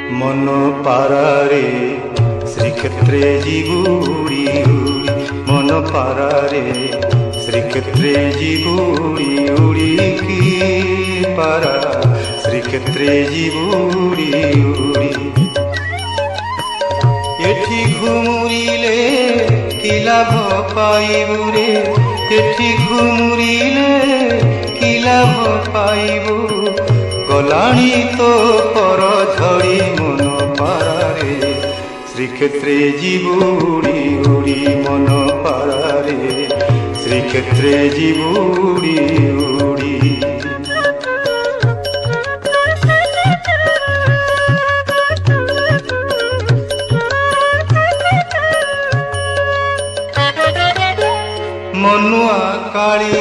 मन पारारे श्रीक्षेत्रे जिगुड़ी उड़ी मन पारारे श्रीक्षेत्रे जिगुड़ी उड़ी की पारा श्रीक्षेत्रे जिगुड़ी उड़ी एठी घुमुरिले कि लाभ पाइबु रे एठी घुमुरिले कि लाभ पाइबु गलाणी तो पर झड़ी मन पारारे श्रीक्षेत्रे जिबुड़ी उड़ी मन पारारे श्रीक्षेत्रे जिबुड़ी उड़ी मनुआ काली